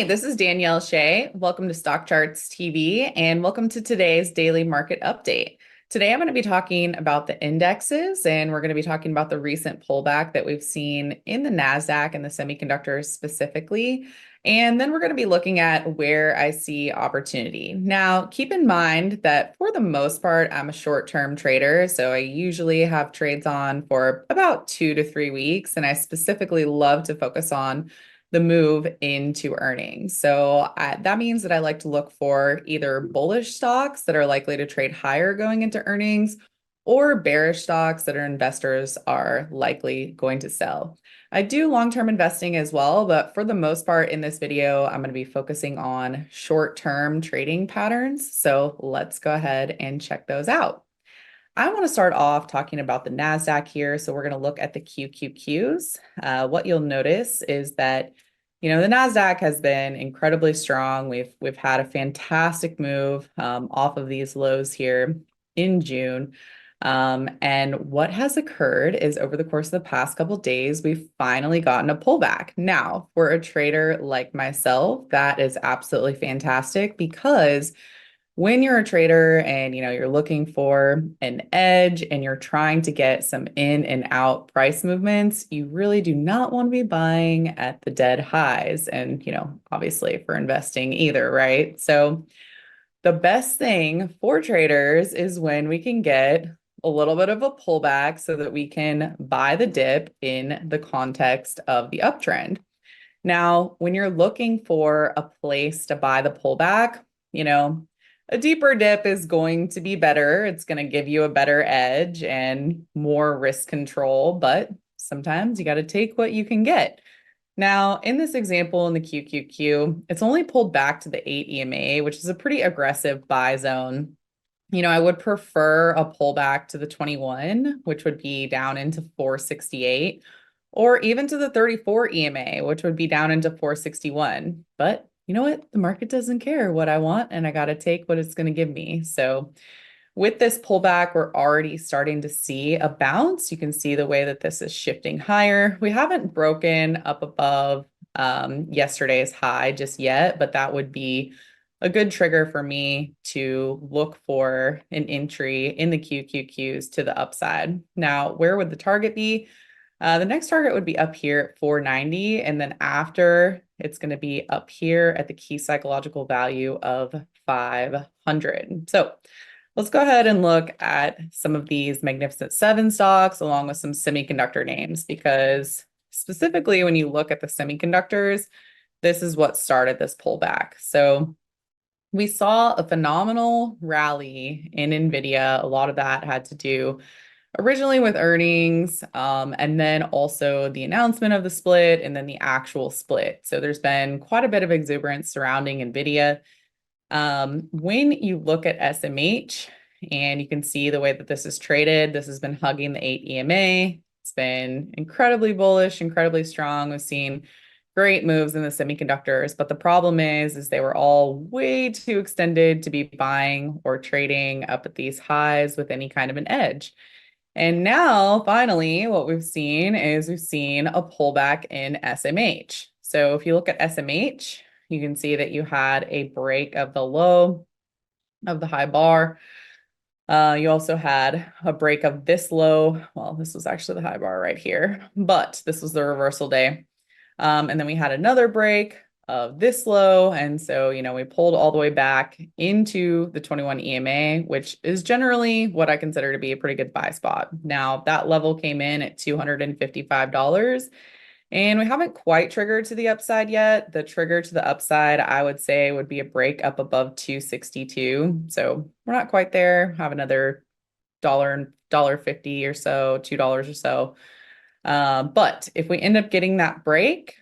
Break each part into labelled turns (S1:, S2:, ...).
S1: Hi, this is Danielle Shay. Welcome to Stockcharts TV and welcome to today's daily market update. Today I'm going to be talking about the indexes and we're going to be talking about the recent pullback that we've seen in the NASDAQ and the semiconductors specifically. And then we're going to be looking at where I see opportunity. Now, keep in mind that for the most part, I'm a short-term trader. So I usually have trades on for about 2 to 3 weeks. And I specifically love to focus on the move into earnings. So that means that I like to look for either bullish stocks that are likely to trade higher going into earnings or bearish stocks that our investors are likely going to sell. I do long-term investing as well, but for the most part in this video, I'm going to be focusing on short-term trading patterns. So let's go ahead and check those out. I want to start off talking about the NASDAQ here. So we're going to look at the QQQs. What you'll notice is that, the NASDAQ has been incredibly strong. We've had a fantastic move off of these lows here in June. And what has occurred is over the course of the past couple of days, we've finally gotten a pullback. Now, for a trader like myself, that is absolutely fantastic because when you're a trader and you're looking for an edge and you're trying to get some in and out price movements, you really do not want to be buying at the dead highs and obviously for investing either, right? So the best thing for traders is when we can get a little bit of a pullback so that we can buy the dip in the context of the uptrend. Now, when you're looking for a place to buy the pullback, a deeper dip is going to be better. It's going to give you a better edge and more risk control, but sometimes you got to take what you can get. Now, in this example in the QQQ, it's only pulled back to the 8 EMA, which is a pretty aggressive buy zone. I would prefer a pullback to the 21, which would be down into 468, or even to the 34 EMA, which would be down into 461. But you know what? The market doesn't care what I want, and I got to take what it's going to give me. So with this pullback, we're already starting to see a bounce. You can see the way that this is shifting higher. We haven't broken up above yesterday's high just yet, but that would be a good trigger for me to look for an entry in the QQQs to the upside. Now, where would the target be? The next target would be up here at 490, and then after it's going to be up here at the key psychological value of 500. So let's go ahead and look at some of these Magnificent Seven stocks along with some semiconductor names, because specifically when you look at the semiconductors, this is what started this pullback. So we saw a phenomenal rally in NVIDIA. A lot of that had to do originally with earnings, and then also the announcement of the split and then the actual split. So there's been quite a bit of exuberance surrounding NVIDIA. When you look at SMH and you can see the way that this is traded, this has been hugging the 8 EMA. It's been incredibly bullish, incredibly strong. We've seen great moves in the semiconductors, but the problem is they were all way too extended to be buying or trading up at these highs with any kind of an edge. And now, finally, what we've seen is we've seen a pullback in SMH. So if you look at SMH, you can see that you had a break of the low of the high bar. You also had a break of this low. Well, this was actually the high bar right here, but this was the reversal day. And then we had another break of this low. And so, we pulled all the way back into the 21 EMA, which is generally what I consider to be a pretty good buy spot. Now, that level came in at $255, and we haven't quite triggered to the upside yet. The trigger to the upside, I would say, would be a break up above 262. So we're not quite there. Have another $1.50 or so, $2 or so. But if we end up getting that break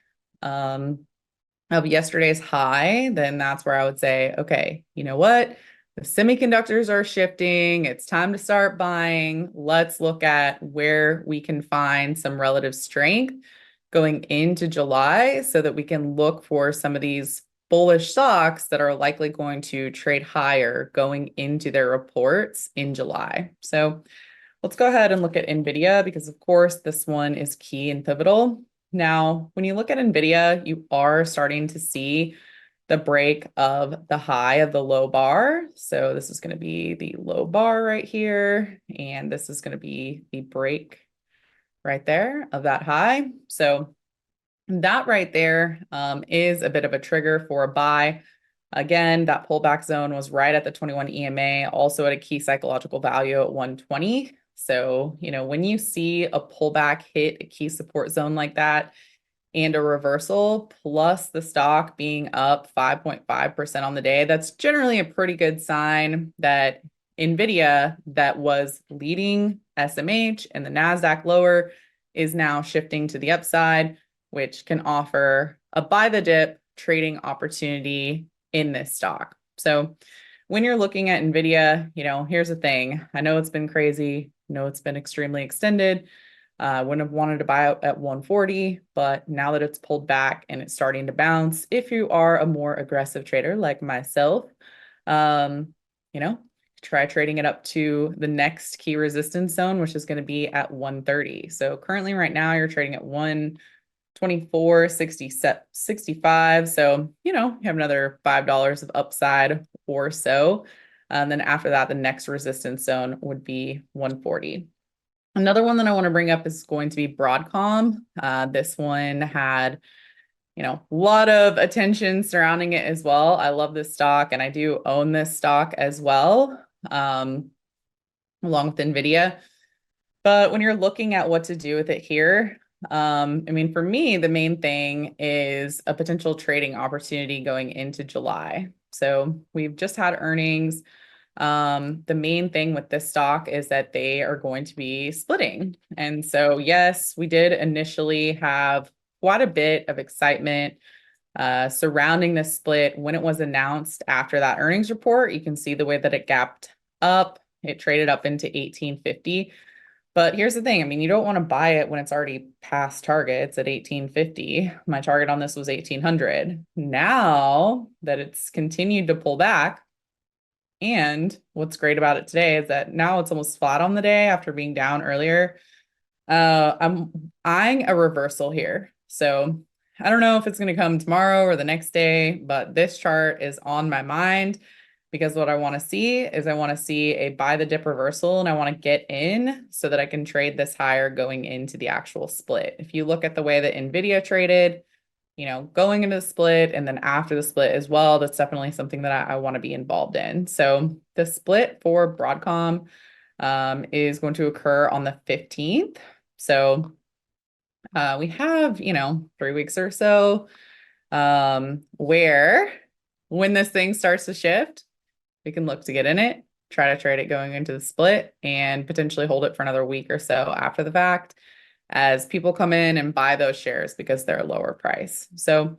S1: of yesterday's high, then that's where I would say, okay, you know what? The semiconductors are shifting. It's time to start buying. Let's look at where we can find some relative strength going into July so that we can look for some of these bullish stocks that are likely going to trade higher going into their reports in July. So let's go ahead and look at NVIDIA because, of course, this one is key and pivotal. Now, when you look at NVIDIA, you are starting to see the break of the high of the low bar. So this is going to be the low bar right here, and this is going to be the break right there of that high. So that right there is a bit of a trigger for a buy. Again, that pullback zone was right at the 21 EMA, also at a key psychological value at 120. So, when you see a pullback hit a key support zone like that and a reversal, plus the stock being up 5.5% on the day, that's generally a pretty good sign that NVIDIA, that was leading SMH and the NASDAQ lower, is now shifting to the upside, which can offer a buy the dip trading opportunity in this stock. So when you're looking at NVIDIA, here's the thing. I know it's been crazy. I know it's been extremely extended. I wouldn't have wanted to buy out at 140, but now that it's pulled back and it's starting to bounce, if you are a more aggressive trader like myself, try trading it up to the next key resistance zone, which is going to be at 130. So currently right now you're trading at 124.65. So, you have another $5 of upside or so. And then after that, the next resistance zone would be 140. Another one that I want to bring up is going to be Broadcom. This one had, a lot of attention surrounding it as well. I love this stock and I do own this stock as well, along with NVIDIA. But when you're looking at what to do with it here, for me, the main thing is a potential trading opportunity going into July. So we've just had earnings. The main thing with this stock is that they are going to be splitting. And so, yes, we did initially have quite a bit of excitement surrounding this split when it was announced after that earnings report. You can see the way that it gapped up. It traded up into 1850. But here's the thing. You don't want to buy it when it's already past targets at 1850. My target on this was 1800. Now that it's continued to pull back, and what's great about it today is that now it's almost flat on the day after being down earlier. I'm eyeing a reversal here. So I don't know if it's going to come tomorrow or the next day, but this chart is on my mind because what I want to see is I want to see a buy the dip reversal, and I want to get in so that I can trade this higher going into the actual split. If you look at the way that NVIDIA traded, going into the split and then after the split as well, that's definitely something that I want to be involved in. So the split for Broadcom is going to occur on the 15th. So we have, 3 weeks or so where when this thing starts to shift, we can look to get in it, try to trade it going into the split, and potentially hold it for another week or so after the fact as people come in and buy those shares because they're a lower price. So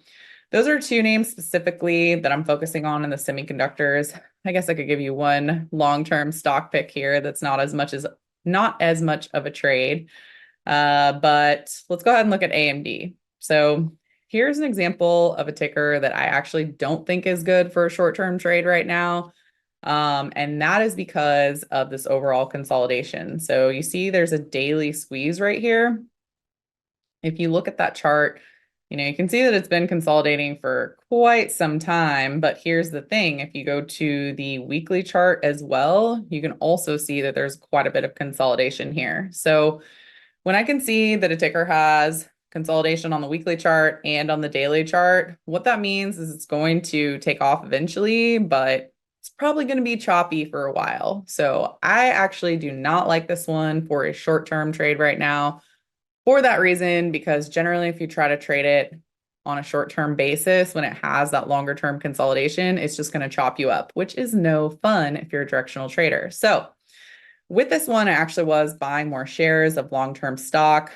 S1: those are two names specifically that I'm focusing on in the semiconductors. I guess I could give you one long-term stock pick here that's not as much of a trade. But let's go ahead and look at AMD. So here's an example of a ticker that I actually don't think is good for a short-term trade right now. And that is because of this overall consolidation. So you see there's a daily squeeze right here. If you look at that chart, you can see that it's been consolidating for quite some time, but here's the thing. If you go to the weekly chart as well, you can also see that there's quite a bit of consolidation here. So when I can see that a ticker has consolidation on the weekly chart and on the daily chart, what that means is it's going to take off eventually, but it's probably going to be choppy for a while. So I actually do not like this one for a short-term trade right now for that reason, because generally if you try to trade it on a short-term basis, when it has that longer-term consolidation, it's just going to chop you up, which is no fun if you're a directional trader. So with this one, I actually was buying more shares of long-term stock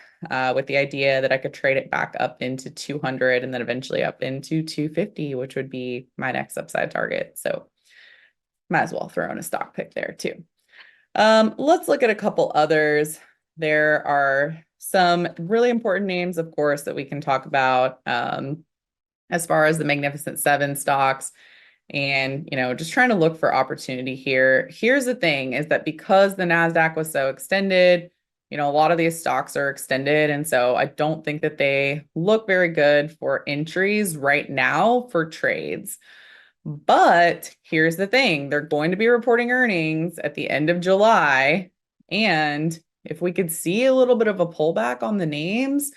S1: with the idea that I could trade it back up into 200 and then eventually up into 250, which would be my next upside target. So might as well throw in a stock pick there too. Let's look at a couple others. There are some really important names, of course, that we can talk about as far as the Magnificent Seven stocks. And, just trying to look for opportunity here. Here's the thing is that because the NASDAQ was so extended, A lot of these stocks are extended, and so I don't think that they look very good for entries right now for trades. But here's the thing, they're going to be reporting earnings at the end of July. And if we could see a little bit of a pullback on the names,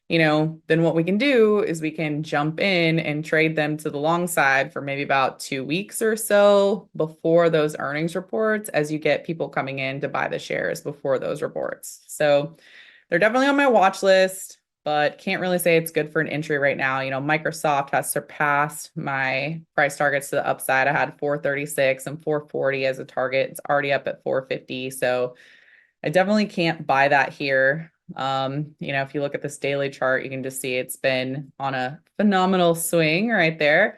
S1: then what we can do is we can jump in and trade them to the long side for maybe about 2 weeks or so before those earnings reports, as you get people coming in to buy the shares before those reports. So they're definitely on my watch list, but can't really say it's good for an entry right now. Microsoft has surpassed my price targets to the upside. I had 436 and 440 as a target. It's already up at 450. So I definitely can't buy that here. If you look at this daily chart, you can just see it's been on a phenomenal swing right there.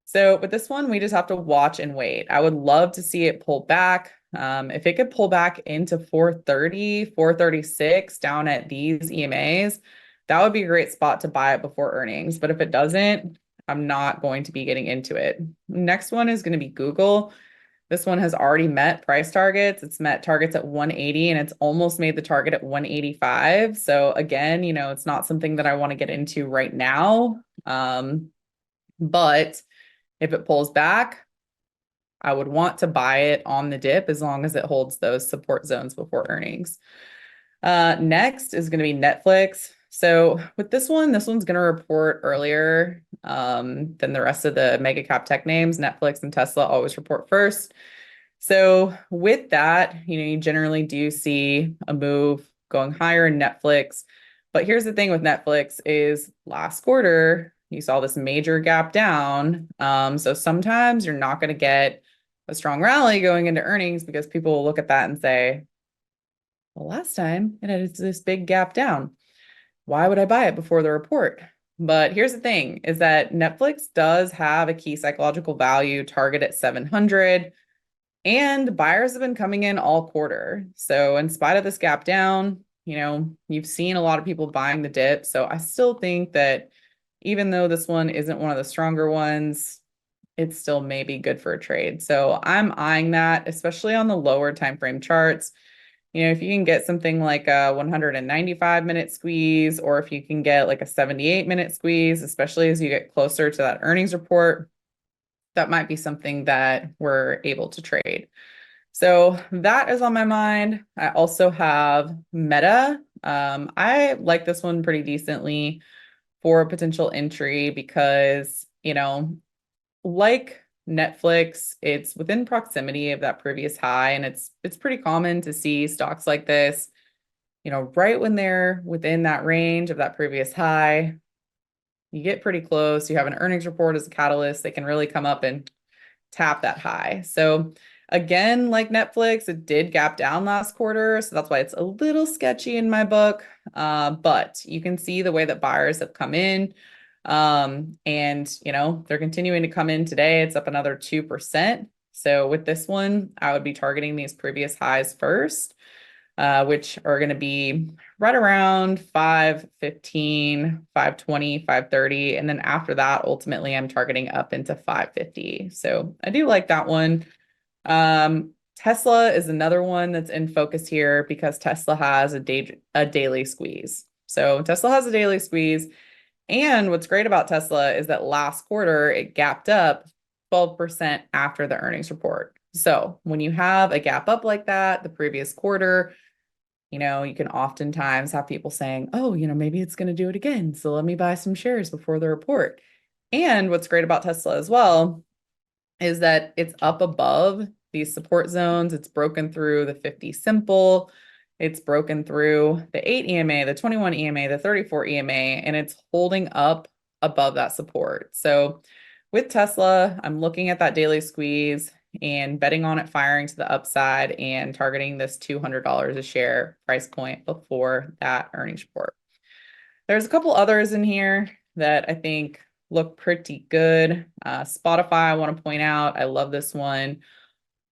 S1: So with this one, we just have to watch and wait. I would love to see it pull back. If it could pull back into 430, 436 down at these EMAs, that would be a great spot to buy it before earnings. But if it doesn't, I'm not going to be getting into it. Next one is going to be Google. This one has already met price targets. It's met targets at 180 and it's almost made the target at 185. So again, it's not something that I want to get into right now. But if it pulls back, I would want to buy it on the dip as long as it holds those support zones before earnings. Next is going to be Netflix. So with this one's going to report earlier than the rest of the mega cap tech names. Netflix and Tesla always report first. So with that, you generally do see a move going higher in Netflix. But here's the thing with Netflix is last quarter, you saw this major gap down. So sometimes you're not going to get a strong rally going into earnings because people will look at that and say, well, last time it had this big gap down. Why would I buy it before the report? But here's the thing is that Netflix does have a key psychological value target at 700 and buyers have been coming in all quarter. So in spite of this gap down, you've seen a lot of people buying the dip. So I still think that even though this one isn't one of the stronger ones, it still may be good for a trade. So I'm eyeing that, especially on the lower time frame charts. If you can get something like a 195-minute squeeze, or if you can get like a 78-minute squeeze, especially as you get closer to that earnings report, that might be something that we're able to trade. So that is on my mind. I also have Meta. I like this one pretty decently for a potential entry because, like Netflix, it's within proximity of that previous high, and it's pretty common to see stocks like this, right when they're within that range of that previous high, you get pretty close. You have an earnings report as a catalyst. They can really come up and tap that high. So again, like Netflix, it did gap down last quarter. So that's why it's a little sketchy in my book. But you can see the way that buyers have come in. And, they're continuing to come in today. It's up another 2%. So with this one, I would be targeting these previous highs first, which are going to be right around 515, 520, 530. And then after that, ultimately, I'm targeting up into 550. So I do like that one. Tesla is another one that's in focus here because Tesla has a daily squeeze. So Tesla has a daily squeeze. And what's great about Tesla is that last quarter, it gapped up 12% after the earnings report. So when you have a gap up like that, the previous quarter, you can oftentimes have people saying, oh, maybe it's going to do it again. So let me buy some shares before the report. And what's great about Tesla as well is that it's up above these support zones. It's broken through the 50 simple. It's broken through the 8 EMA, the 21 EMA, the 34 EMA, and it's holding up above that support. So with Tesla, I'm looking at that daily squeeze and betting on it firing to the upside and targeting this $200 a share price point before that earnings report. There's a couple others in here that I think look pretty good. Spotify, I want to point out, I love this one.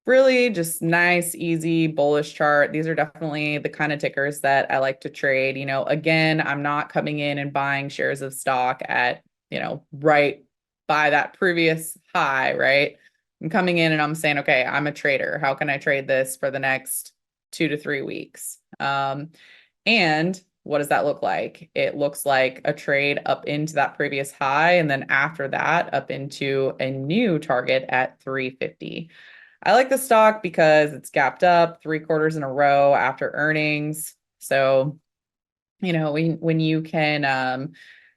S1: Really just nice, easy, bullish chart. These are definitely the kind of tickers that I like to trade. Again, I'm not coming in and buying shares of stock at, right by that previous high, right? I'm coming in and I'm saying, okay, I'm a trader. How can I trade this for the next 2 to 3 weeks. And what does that look like? It looks like a trade up into that previous high, and then after that, up into a new target at 350. I like the stock because it's gapped up 3 quarters in a row after earnings. So, when you can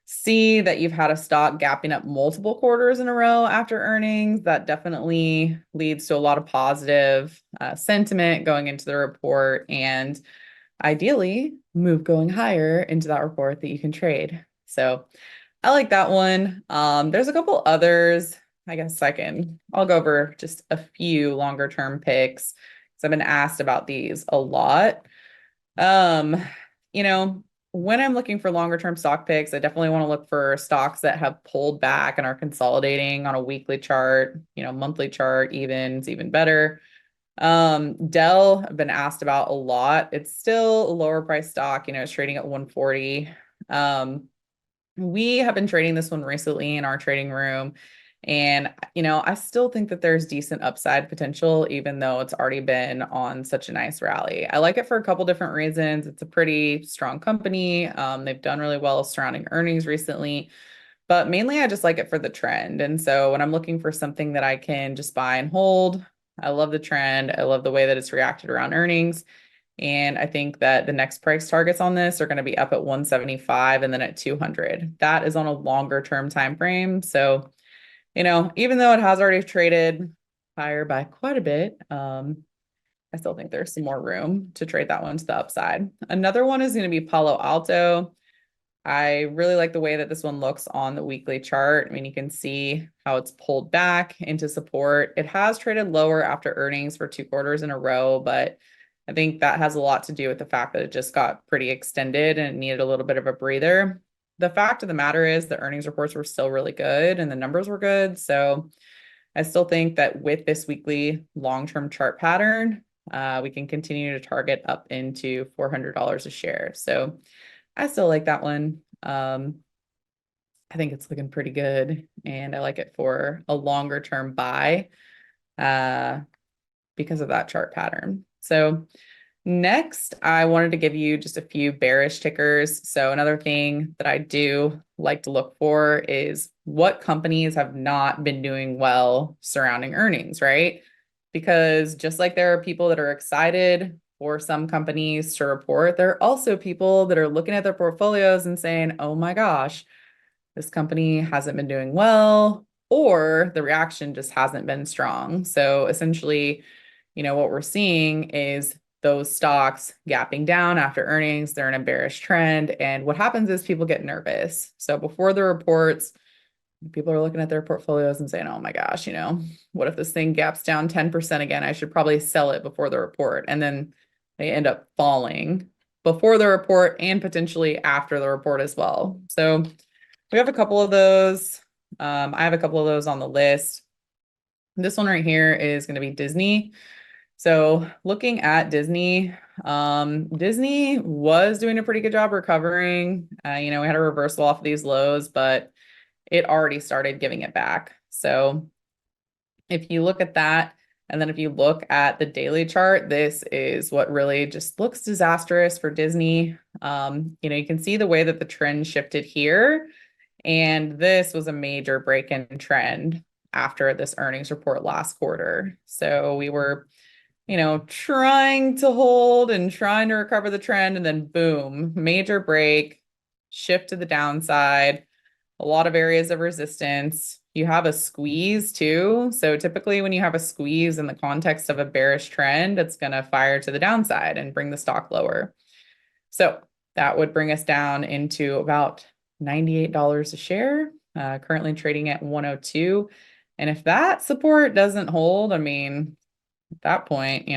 S1: see that you've had a stock gapping up multiple quarters in a row after earnings, that definitely leads to a lot of positive sentiment going into the report, and ideally move going higher into that report that you can trade. So I like that one. There's a couple others. I guess I'll go over just a few longer term picks because I've been asked about these a lot. You know, when I'm looking for longer term stock picks, I definitely want to look for stocks that have pulled back and are consolidating on a weekly chart, monthly chart, even, it's even better. Dell, I've been asked about a lot. It's still a lower price stock, it's trading at 140. We have been trading this one recently in our trading room. And, I still think that there's decent upside potential, even though it's already been on such a nice rally. I like it for a couple different reasons. It's a pretty strong company. They've done really well surrounding earnings recently, but mainly I just like it for the trend. And so when I'm looking for something that I can just buy and hold, I love the trend. I love the way that it's reacted around earnings. And I think that the next price targets on this are going to be up at 175 and then at 200. That is on a longer term time frame. So, even though it has already traded higher by quite a bit, I still think there's some more room to trade that one to the upside. Another one is going to be Palo Alto. I really like the way that this one looks on the weekly chart. I mean, you can see how it's pulled back into support. It has traded lower after earnings for 2 quarters in a row, but I think that has a lot to do with the fact that it just got pretty extended and it needed a little bit of a breather. The fact of the matter is the earnings reports were still really good and the numbers were good. So I still think that with this weekly long-term chart pattern, we can continue to target up into $400 a share. So I still like that one. I think it's looking pretty good, and I like it for a longer term buy because of that chart pattern. So next, I wanted to give you just a few bearish tickers. So another thing that I do like to look for is what companies have not been doing well surrounding earnings, right? Because just like there are people that are excited for some companies to report, there are also people that are looking at their portfolios and saying, oh my gosh, this company hasn't been doing well, or the reaction just hasn't been strong. So essentially, what we're seeing is those stocks gapping down after earnings, they're in a bearish trend. And what happens is people get nervous. So before the reports, people are looking at their portfolios and saying, oh my gosh, what if this thing gaps down 10% again? I should probably sell it before the report. And then they end up falling before the report and potentially after the report as well. So we have a couple of those. I have a couple of those on the list. This one right here is going to be Disney. So looking at Disney, Disney was doing a pretty good job recovering. We had a reversal off of these lows, but it already started giving it back. So if you look at that, and then if you look at the daily chart, this is what really just looks disastrous for Disney. You can see the way that the trend shifted here. And this was a major break in trend after this earnings report last quarter. So we were, trying to hold and trying to recover the trend, and then boom, major break, shift to the downside, a lot of areas of resistance. You have a squeeze too. So typically when you have a squeeze in the context of a bearish trend, it's going to fire to the downside and bring the stock lower. So that would bring us down into about $98 a share, currently trading at 102. And if that support doesn't hold, I mean, at that point,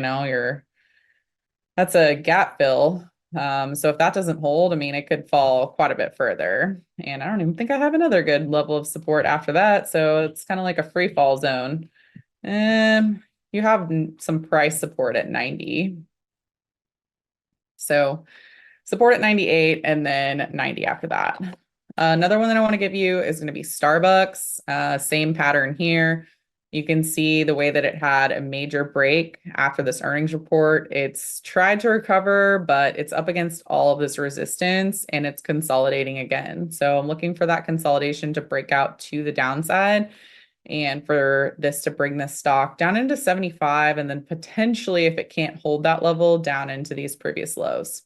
S1: that's a gap fill. So if that doesn't hold, I mean, it could fall quite a bit further. And I don't even think I have another good level of support after that. So it's kind of like a free fall zone. You have some price support at 90. So support at 98 and then 90 after that. Another one that I want to give you is going to be Starbucks. Same pattern here. You can see the way that it had a major break after this earnings report. It's tried to recover, but it's up against all of this resistance and it's consolidating again. So I'm looking for that consolidation to break out to the downside and for this to bring this stock down into 75 and then potentially, if it can't hold that level, down into these previous lows.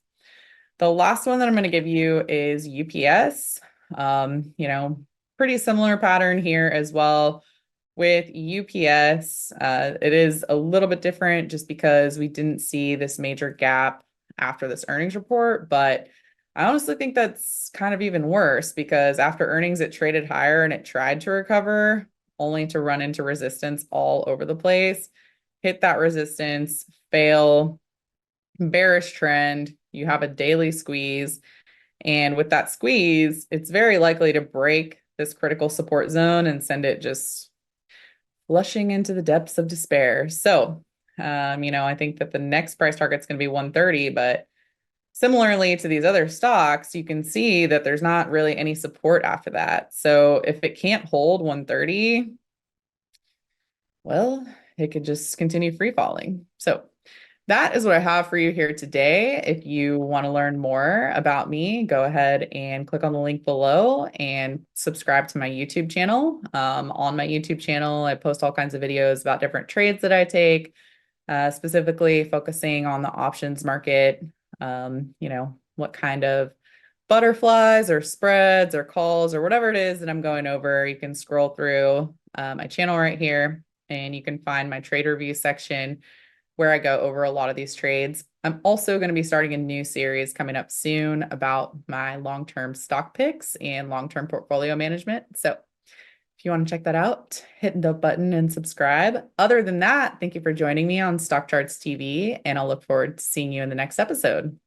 S1: The last one that I'm going to give you is UPS. Pretty similar pattern here as well. With UPS, it is a little bit different just because we didn't see this major gap after this earnings report, but I honestly think that's kind of even worse because after earnings, it traded higher and it tried to recover only to run into resistance all over the place, hit that resistance, fail, bearish trend, you have a daily squeeze. And with that squeeze, it's very likely to break this critical support zone and send it just flushing into the depths of despair. So, I think that the next price target is going to be 130, but similarly to these other stocks, you can see that there's not really any support after that. So if it can't hold 130, well, it could just continue free falling. So that is what I have for you here today. If you want to learn more about me, go ahead and click on the link below and subscribe to my YouTube channel. On my YouTube channel, I post all kinds of videos about different trades that I take, specifically focusing on the options market, what kind of butterflies or spreads or calls or whatever it is that I'm going over. You can scroll through my channel right here and you can find my trade review section where I go over a lot of these trades. I'm also going to be starting a new series coming up soon about my long-term stock picks and long-term portfolio management. So if you want to check that out, hit the button and subscribe. Other than that, thank you for joining me on Stockcharts TV, and I'll look forward to seeing you in the next episode.